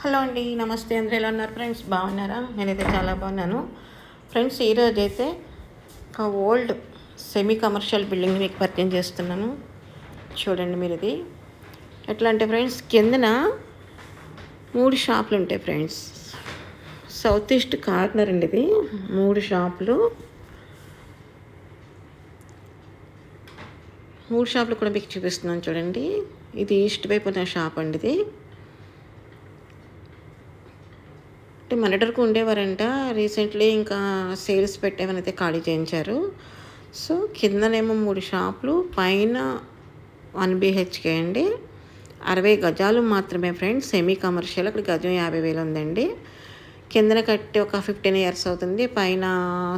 Hello అండి, నమస్తే. అందరూ ఎలా ఉన్నారు ఫ్రెండ్స్? బాగున్నారా? నేనైతే చాలా బాగున్నాను ఫ్రెండ్స్. ఈరోజు అయితే ఒక ఓల్డ్ సెమీ కమర్షియల్ బిల్డింగ్ మీకు పరిచయం చేస్తున్నాను. చూడండి మీరు. ఇది ఎట్లా అంటే ఫ్రెండ్స్, కిందన 3 షాపులు ఉంటాయి ఫ్రెండ్స్. సౌత్ ఈస్ట్ కార్నర్ అండి ఇది. 3 షాపులు కూడా మీకు చూపిస్తున్నాను చూడండి. ఇది ఈస్ట్ వైపు ఉన్న షాప్ అండి. ఇది అంటే మనటర్కు ఉండేవారంట. రీసెంట్లీ ఇంకా సేల్స్ పెట్టేవనైతే ఖాళీ చేయించారు. సో కిందనేమో 3 షాపులు, పైన 1 BHK అండి. 60 గజాలు మాత్రమే ఫ్రెండ్స్. Semi commercial. అక్కడ గజం 50,000 ఉందండి. కిందన కట్టి ఒక 15 years అవుతుంది. పైన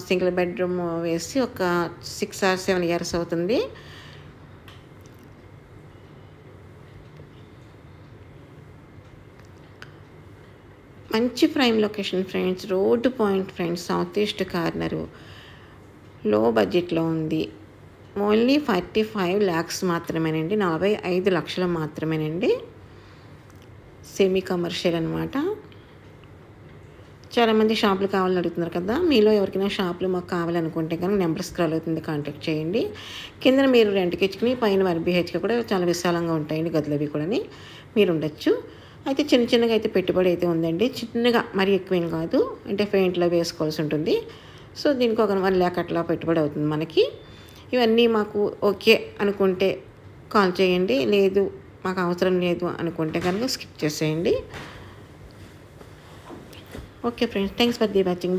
సింగిల్ బెడ్రూమ్ వేసి ఒక 6 or 7 years అవుతుంది. మంచి prime location friends. Road point friends. South east corner. లో బడ్జెట్లో ఉంది. ఓన్లీ 45 lakhs మాత్రమేనండి. 45 లక్షలు మాత్రమేనండి. సెమీ కమర్షియల్ అనమాట. చాలామంది షాపులు కావాలని అడుగుతున్నారు కదా. మీలో ఎవరికైనా షాపులు మాకు కావాలనుకుంటే కనుక నెంబర్ స్క్రాల్ అవుతుంది, కాంటాక్ట్ చేయండి. కింద మీరు రెంట్కి ఇచ్చుకుని పైన 1 BHK కూడా చాలా విశాలంగా ఉంటాయండి గదులు. అవి కూడా మీరు ఉండొచ్చు. అయితే చిన్నగా అయితే పెట్టుబడి అయితే ఉందండి. చిన్నగా మరీ ఎక్కువేం కాదు. అంటే పెయింట్లో వేసుకోవాల్సి ఉంటుంది. సో దీనికి ఒక 1 lakh అట్లా పెట్టుబడి అవుతుంది మనకి. ఇవన్నీ మాకు ఓకే అనుకుంటే కాల్ చేయండి. లేదు మాకు అవసరం లేదు అనుకుంటే కనుక స్కిప్ చేసేయండి. Okay friends, thanks for the watching.